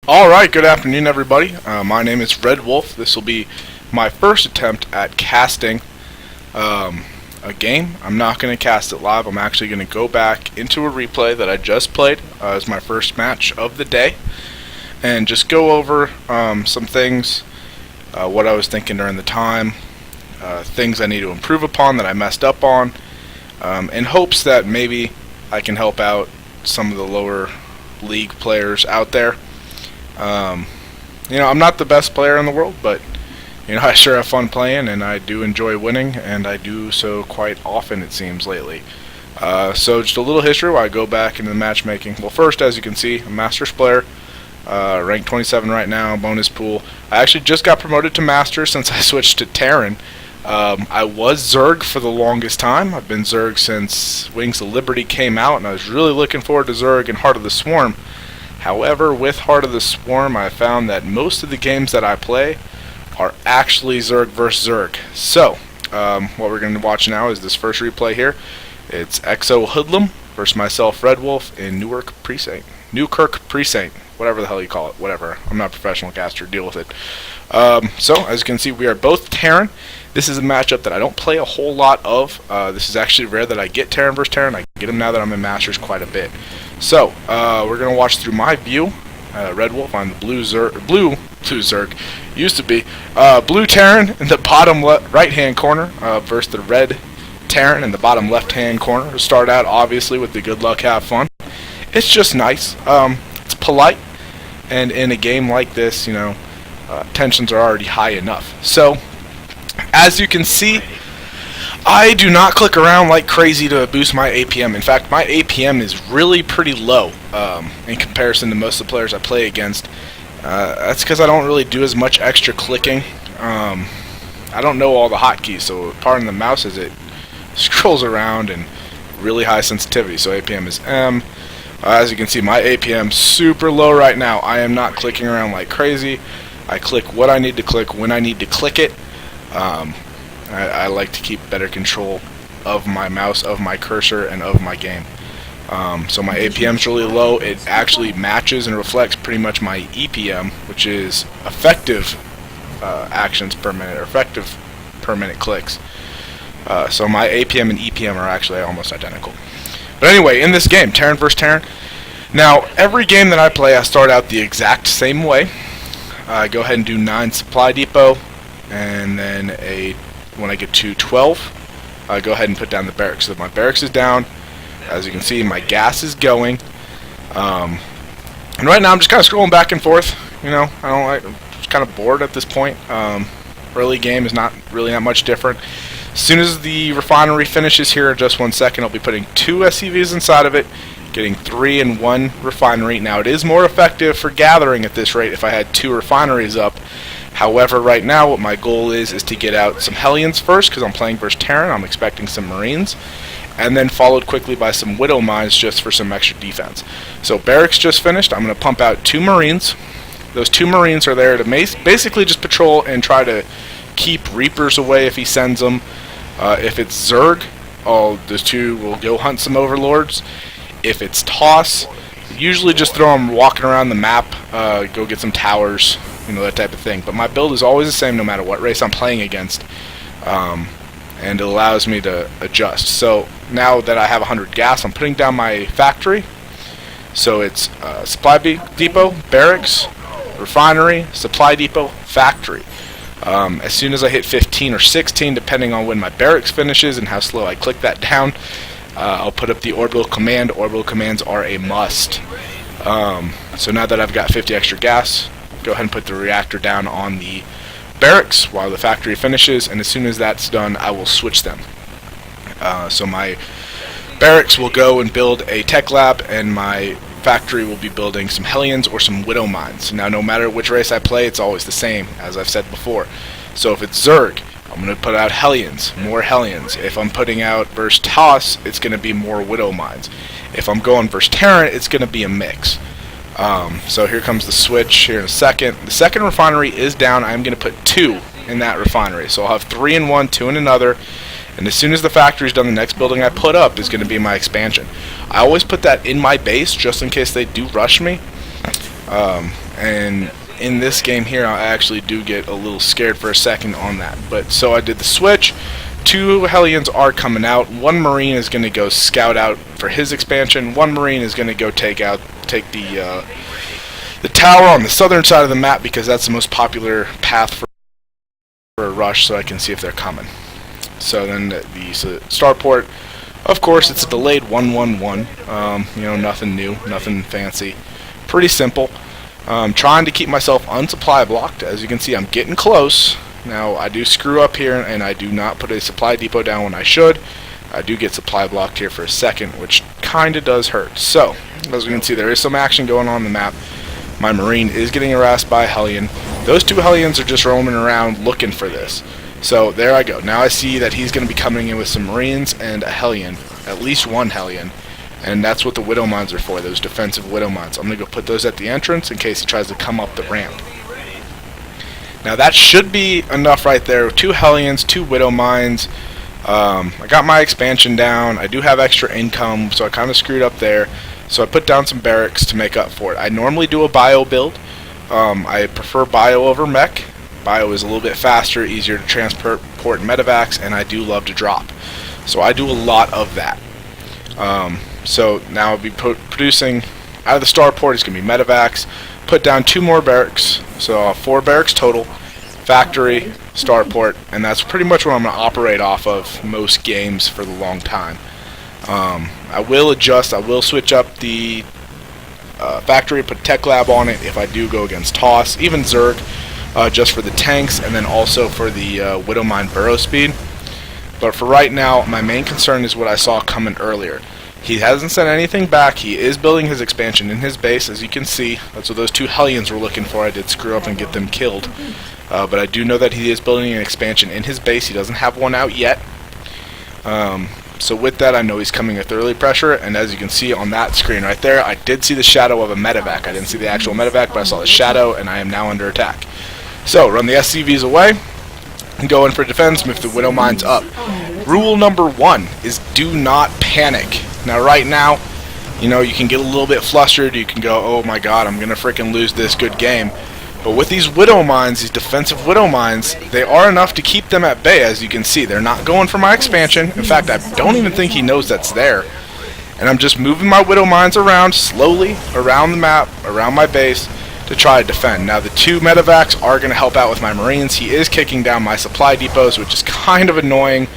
Alright, good afternoon everybody. My name is RedWolf. This will be my first attempt at casting a game. I'm not going to cast it live. I'm actually going to go back into a replay that I just played as my first match of the day and just go over some things, what I was thinking during the time, things I need to improve upon that I messed up on, in hopes that maybe I can help out some of the lower league players out there. I'm not the best player in the world, but I sure have fun playing, and I do enjoy winning, and I do so quite often, it seems, lately. So just a little history while I go back into the matchmaking. Well, first, as you can see, a Masters player, ranked 27 right now, bonus pool. I actually just got promoted to Masters since I switched to Terran. I was Zerg for the longest time. I've been Zerg since Wings of Liberty came out, and I was really looking forward to Zerg and Heart of the Swarm. However, with Heart of the Swarm, I found that most of the games that I play are actually Zerg versus Zerg. So, what we're going to watch now is this first replay here. It's HooDluM versus myself, RedWolf, in Newkirk Precinct, whatever the hell you call it, whatever. I'm not a professional caster, deal with it. So, as you can see, we are both Terran. This is a matchup that I don't play a whole lot of. This is actually rare that I get Terran versus Terran. I get them now that I'm in Masters quite a bit. So, we're going to watch through my view. RedWolf on the blue Zerg, used to be. Blue Terran in the bottom right-hand corner versus the red Terran in the bottom left-hand corner. We'll start out, obviously, with the good luck, have fun. It's just nice. It's polite. And in a game like this, tensions are already high enough. So, as you can see, I do not click around like crazy to boost my APM. In fact, my APM is really pretty low in comparison to most of the players I play against. That's because I don't really do as much extra clicking. I don't know all the hotkeys, so pardon the mouse as it scrolls around, and really high sensitivity, so APM is M. As you can see, my APM is super low right now. I am not clicking around like crazy. I click what I need to click when I need to click it. I like to keep better control of my mouse, of my cursor, and of my game. So my APM is really low. It actually matches and reflects pretty much my EPM, which is effective actions per minute, or effective per minute clicks. So my APM and EPM are actually almost identical. But anyway, in this game, Terran versus Terran. Now, every game that I play, I start out the exact same way. I go ahead and do 9 supply depot, and then when I get to 12, I go ahead and put down the barracks. So my barracks is down. As you can see, my gas is going. And right now I'm just kind of scrolling back and forth. I'm just kind of bored at this point. Early game is not much different. As soon as the refinery finishes here in just 1 second, I'll be putting 2 SCVs inside of it, getting 3 in 1 refinery. Now, it is more effective for gathering at this rate if I had 2 refineries up. However, right now, what my goal is to get out some Hellions first, because I'm playing versus Terran. I'm expecting some Marines, and then followed quickly by some Widow Mines just for some extra defense. So barracks just finished. I'm going to pump out 2 Marines. Those 2 Marines are there to basically just patrol and try to keep Reapers away if he sends them. If it's Zerg, those 2 will go hunt some Overlords. If it's Toss, usually just throw them walking around the map, go get some towers, that type of thing. But my build is always the same no matter what race I'm playing against, and it allows me to adjust. So now that I have 100 gas, I'm putting down my factory. So it's supply depot, barracks, refinery, supply depot, factory. As soon as I hit 15 or 16, depending on when my barracks finishes and how slow I click that down, I'll put up the orbital command. Orbital commands are a must. So now that I've got 50 extra gas, go ahead and put the reactor down on the barracks while the factory finishes, and as soon as that's done, I will switch them. So my barracks will go and build a tech lab, and my factory will be building some Hellions or some Widow Mines. Now, no matter which race I play, it's always the same, as I've said before. So if it's Zerg, I'm going to put out Hellions, more Hellions. If I'm putting out versus Toss, it's going to be more Widow Mines. If I'm going versus Terran, it's going to be a mix. So here comes the switch here in a second. The second refinery is down. I'm going to put 2 in that refinery. So I'll have 3 in one, 2 in another. And as soon as the factory's done, the next building I put up is going to be my expansion. I always put that in my base just in case they do rush me. and in this game here I actually do get a little scared for a second on that. But so I did the switch. 2 Hellions are coming out. 1 Marine is going to go scout out for his expansion. 1 Marine is going to go take the tower on the southern side of the map, because that's the most popular path for a rush, so I can see if they're coming. So then the starport, of course, it's a delayed 1-1-1. You know, nothing new, nothing fancy. Pretty simple. Trying to keep myself unsupply blocked. As you can see, I'm getting close. Now, I do screw up here, and I do not put a supply depot down when I should. I do get supply blocked here for a second, which kind of does hurt. So, as you can see, there is some action going on the map. My Marine is getting harassed by a Hellion. Those 2 Hellions are just roaming around looking for this. So, there I go. Now I see that he's going to be coming in with some Marines and a Hellion. At least 1 Hellion. And that's what the Widow Mines are for, those defensive Widow Mines. I'm going to go put those at the entrance in case he tries to come up the ramp. Now that should be enough right there. 2 Hellions, 2 Widow Mines. I got my expansion down. I do have extra income, so I kind of screwed up there. So I put down some barracks to make up for it. I normally do a bio build. I prefer bio over mech. Bio is a little bit faster, easier to transport medevacs, and I do love to drop. So I do a lot of that. So now I'll be producing out of the starport. It's going to be medevacs. Put down 2 more barracks, so 4 barracks total. Factory, starport, and that's pretty much what I'm going to operate off of most games for the long time. I will adjust. I will switch up the factory, put tech lab on it if I do go against TOS, even Zerg, just for the tanks, and then also for the Widow Mine burrow speed. But for right now, my main concern is what I saw coming earlier. He hasn't sent anything back. He is building his expansion in his base, as you can see. That's what those 2 Hellions were looking for. I did screw up and get them killed. But I do know that he is building an expansion in his base. He doesn't have one out yet. So with that, I know he's coming with early pressure. And as you can see on that screen right there, I did see the shadow of a medevac. I didn't see the actual medevac, but I saw the shadow, and I am now under attack. So run the SCVs away and go in for defense, move the Widow Mines up. Rule number 1 is do not panic. Now right now, you know, you can get a little bit flustered. You can go, oh my god, I'm going to freaking lose this good game. But with these Widow Mines, these defensive Widow Mines, they are enough to keep them at bay, as you can see. They're not going for my expansion. In fact, I don't even think he knows that's there. And I'm just moving my Widow Mines around, slowly, around the map, around my base, to try to defend. Now the 2 medevacs are going to help out with my Marines. He is kicking down my supply depots, which is kind of annoying.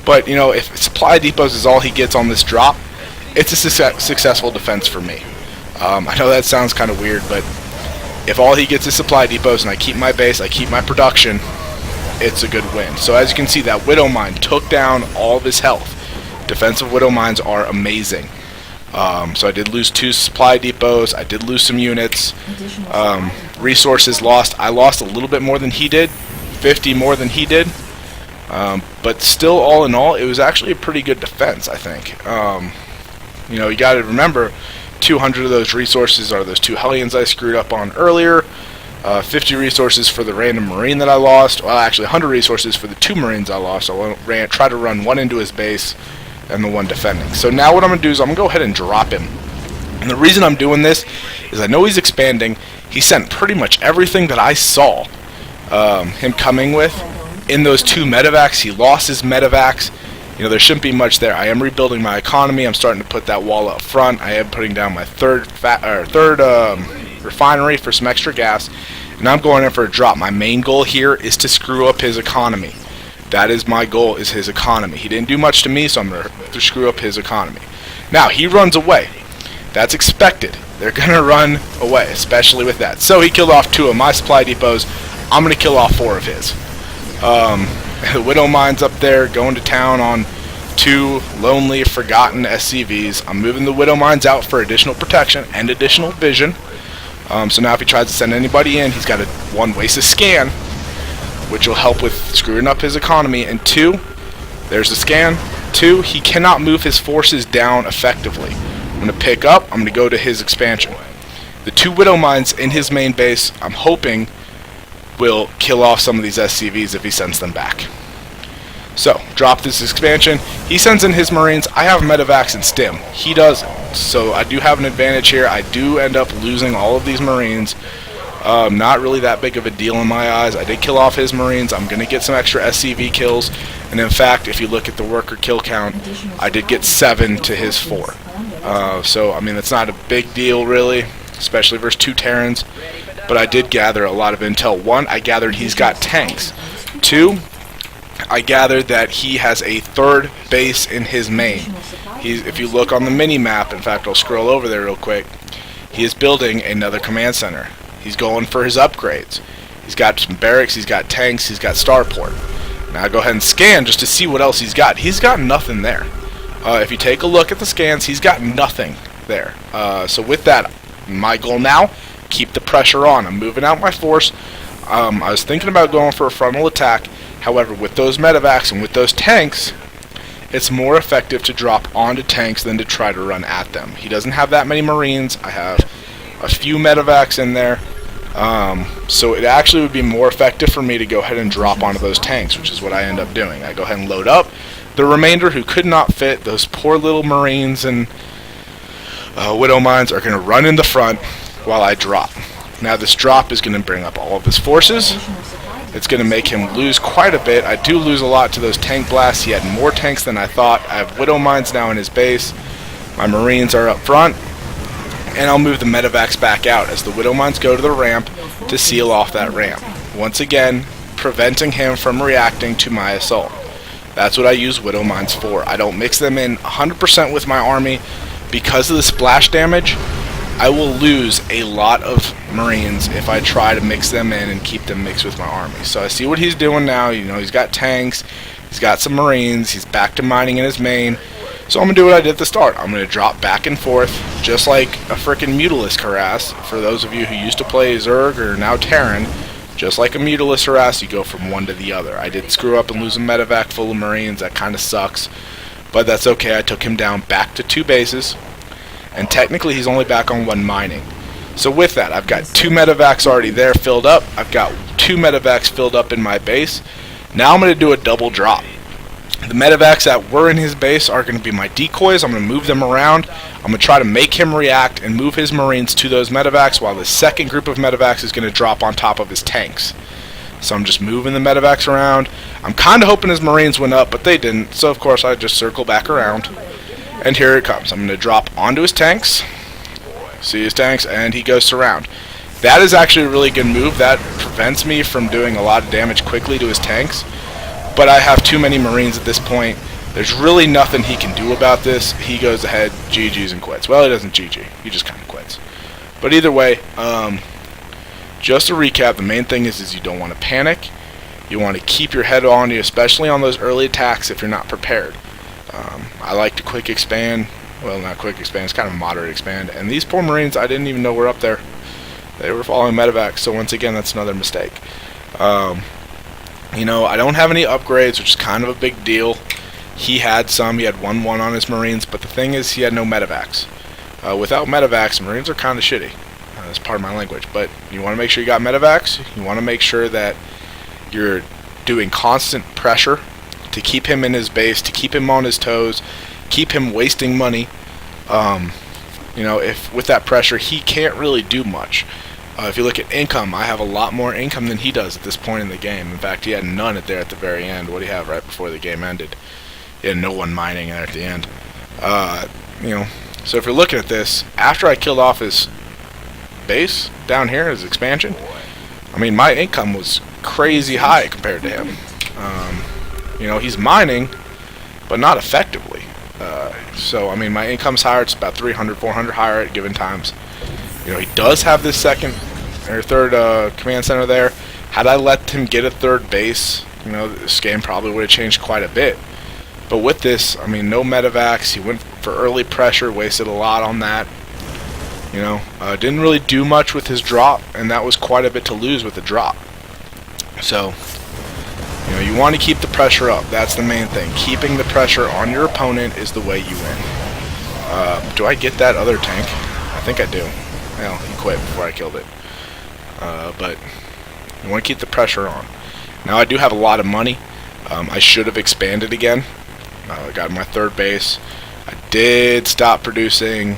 But, you know, if supply depots is all he gets on this drop, it's a successful defense for me. I know that sounds kind of weird, but if all he gets is supply depots and I keep my base, I keep my production, it's a good win. So as you can see, that Widow Mine took down all of his health. Defensive Widow Mines are amazing. So I did lose 2 supply depots. I did lose some units. Resources lost. I lost a little bit more than he did. 50 more than he did. But still, all in all, it was actually a pretty good defense, I think. You know, you got to remember, 200 of those resources are those 2 Hellions I screwed up on earlier. 50 resources for the random Marine that I lost. Well, actually, 100 resources for the 2 Marines I lost. I tried to run 1 into his base and the 1 defending. So now what I'm going to do is I'm going to go ahead and drop him. And the reason I'm doing this is I know he's expanding. He sent pretty much everything that I saw him coming with in those 2 medevacs. He lost his medevacs. You know, there shouldn't be much there. I am rebuilding my economy. I'm starting to put that wall up front. I am putting down my third refinery for some extra gas, and I'm going in for a drop. My main goal here is to screw up his economy. That is my goal, is his economy. He didn't do much to me, so I'm going to screw up his economy. Now, he runs away. That's expected. They're going to run away, especially with that. So he killed off 2 of my supply depots. I'm going to kill off 4 of his. The Widow Mines up there going to town on 2 lonely, forgotten SCVs. I'm moving the Widow Mines out for additional protection and additional vision. So now if he tries to send anybody in, he's got to 1, waste a scan, which will help with screwing up his economy, and 2, there's the scan. 2, he cannot move his forces down effectively. I'm going to pick up, I'm going to go to his expansion. The 2 Widow Mines in his main base, I'm hoping, will kill off some of these SCVs if he sends them back. So, drop this expansion. He sends in his Marines. I have medevacs and stim. He doesn't. So I do have an advantage here. I do end up losing all of these Marines. Not really that big of a deal in my eyes. I did kill off his Marines. I'm going to get some extra SCV kills. And in fact, if you look at the worker kill count, I did get 7 to his 4. So, I mean, that's not a big deal, really, especially versus 2 Terrans. But I did gather a lot of intel. 1, I gathered he's got tanks. 2, I gathered that he has a 3rd base in his main. If you look on the mini-map, in fact, I'll scroll over there real quick, he is building another command center. He's going for his upgrades. He's got some barracks, he's got tanks, he's got starport. Now I go ahead and scan just to see what else he's got. He's got nothing there. If you take a look at the scans, he's got nothing there. So with that, my goal now, keep the pressure on. I'm moving out my force. I was thinking about going for a frontal attack. However, with those medevacs and with those tanks, it's more effective to drop onto tanks than to try to run at them. He doesn't have that many Marines. I have a few medevacs in there. So it actually would be more effective for me to go ahead and drop onto those tanks, which is what I end up doing. I go ahead and load up the remainder who could not fit. Those poor little Marines and Widow Mines are going to run in the front while I drop. Now this drop is going to bring up all of his forces. It's going to make him lose quite a bit. I do lose a lot to those tank blasts. He had more tanks than I thought. I have Widow Mines now in his base. My Marines are up front. And I'll move the medevacs back out as the Widow Mines go to the ramp to seal off that ramp. Once again, preventing him from reacting to my assault. That's what I use Widow Mines for. I don't mix them in 100% with my army. Because of the splash damage, I will lose a lot of Marines if I try to mix them in and keep them mixed with my army. So I see what he's doing now. You know, he's got tanks, he's got some Marines, he's back to mining in his main. So I'm going to do what I did at the start. I'm going to drop back and forth, just like a frickin' Mutilus harass. For those of you who used to play Zerg or now Terran, just like a Mutilus harass, you go from one to the other. I did screw up and lose a medevac full of Marines. That kind of sucks. But that's okay. I took him down back to 2 bases. And technically he's only back on 1 mining. So with that, I've got 2 medevacs already there filled up. I've got 2 medevacs filled up in my base. Now I'm going to do a double drop. The medevacs that were in his base are going to be my decoys. I'm going to move them around. I'm going to try to make him react and move his Marines to those medevacs, while the second group of medevacs is going to drop on top of his tanks. So I'm just moving the medevacs around. I'm kind of hoping his Marines went up, but they didn't. So of course I just circle back around. And here it comes. I'm going to drop onto his tanks. See his tanks, and he goes surround. That is actually a really good move. That prevents me from doing a lot of damage quickly to his tanks. But I have too many Marines at this point. There's really nothing he can do about this. He goes ahead, GG's, and quits. Well, he doesn't GG. He just kind of quits. But either way, just to recap, the main thing is you don't want to panic. You want to keep your head on you, especially on those early attacks if you're not prepared. I like to quick expand. Well, not quick expand. It's kind of moderate expand. And these poor Marines, I didn't even know were up there. They were following medevacs, so once again, that's another mistake. You know, I don't have any upgrades, which is kind of a big deal. He had some. He had 1-1 on his Marines, but the thing is, he had no medevacs. Without medevacs, Marines are kind of shitty. That's part of my language. But you want to make sure you got medevacs. You want to make sure that you're doing constant pressure to keep him in his base, to keep him on his toes, keep him wasting money. You know, if with that pressure, he can't really do much. If you look at income, I have a lot more income than he does at this point in the game. In fact, he had none at the very end. What do you have right before the game ended? He had no one mining there at the end. You know, so if you're looking at this, after I killed off his base down here, his expansion, I mean, my income was crazy high compared to him. You know, he's mining, but not effectively. So, I mean, my income's higher. It's about 300, 400 higher at given times. You know, he does have this second or third command center there. Had I let him get a 3rd base, you know, this game probably would have changed quite a bit. But with this, I mean, no medevacs. He went for early pressure, wasted a lot on that. You know, didn't really do much with his drop, and that was quite a bit to lose with the drop. So, you know, you want to keep the pressure up. That's the main thing. Keeping the pressure on your opponent is the way you win. Do I get that other tank? I think I do. Well, he quit before I killed it. But you want to keep the pressure on. Now, I do have a lot of money. I should have expanded again. I got my 3rd base. I did stop producing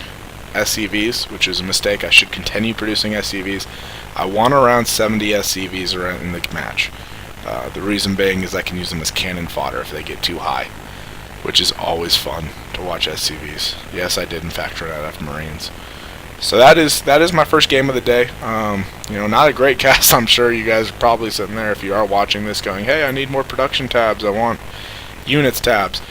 SCVs, which is a mistake. I should continue producing SCVs. I want around 70 SCVs around in the match. The reason being is I can use them as cannon fodder if they get too high, which is always fun to watch SCVs. Yes, I did in fact run out of Marines. So that is my first game of the day. Not a great cast. I'm sure you guys are probably sitting there, if you are watching this, going, hey, I need more production tabs. I want units tabs.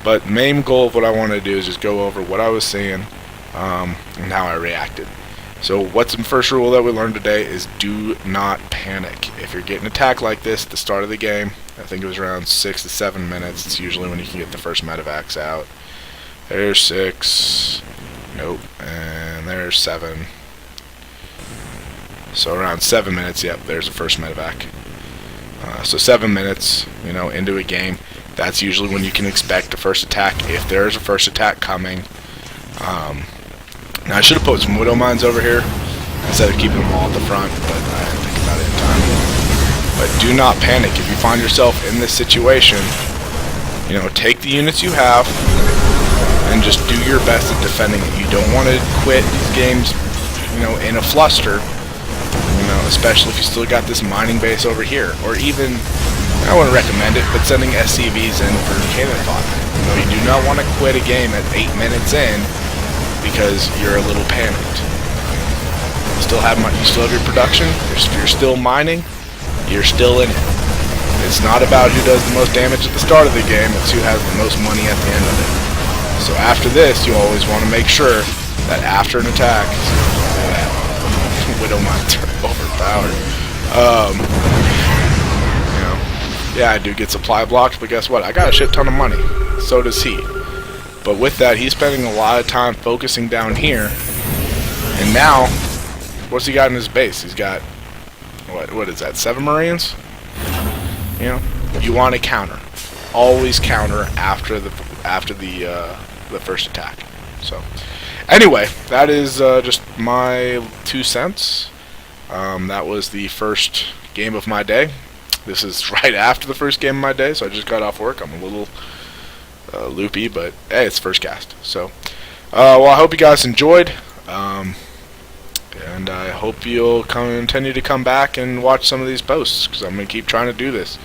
But main goal of what I want to do is just go over what I was seeing and how I reacted. So what's the first rule that we learned today is do not panic. If you're getting attacked like this at the start of the game, I think it was around 6 to 7 minutes. It's usually when you can get the first medevacs out. There's 6. Nope. And there's 7. So around 7 minutes, yep, there's the first medevac. So 7 minutes, into a game, that's usually when you can expect the first attack, if there is a first attack coming. Now I should have put some widow mines over here instead of keeping them all at the front, but I didn't think about it in time. But do not panic. If you find yourself in this situation, take the units you have and just do your best at defending it. You don't want to quit these games, in a fluster, especially if you still got this mining base over here. Or even, I wouldn't recommend it, but sending SCVs in for cannon fodder. You do not want to quit a game at 8 minutes in because you're a little panicked. You still have your production. You're still mining. You're still in it. It's not about who does the most damage at the start of the game. It's who has the most money at the end of it. So after this, you always want to make sure that after an attack, widow mines are overpowered. Yeah, I do get supply blocked, but guess what? I got a shit ton of money. So does he. But with that, he's spending a lot of time focusing down here. And now, what's he got in his base? He's got, what is that, 7 Marines? You want to counter. Always counter after the first attack. So, anyway, that is just my 2 cents. That was the first game of my day. This is right after the first game of my day, so I just got off work. I'm a little loopy, but hey, it's first cast. So, well, I hope you guys enjoyed, and I hope you'll continue to come back and watch some of these posts, because I'm going to keep trying to do this.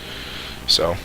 So,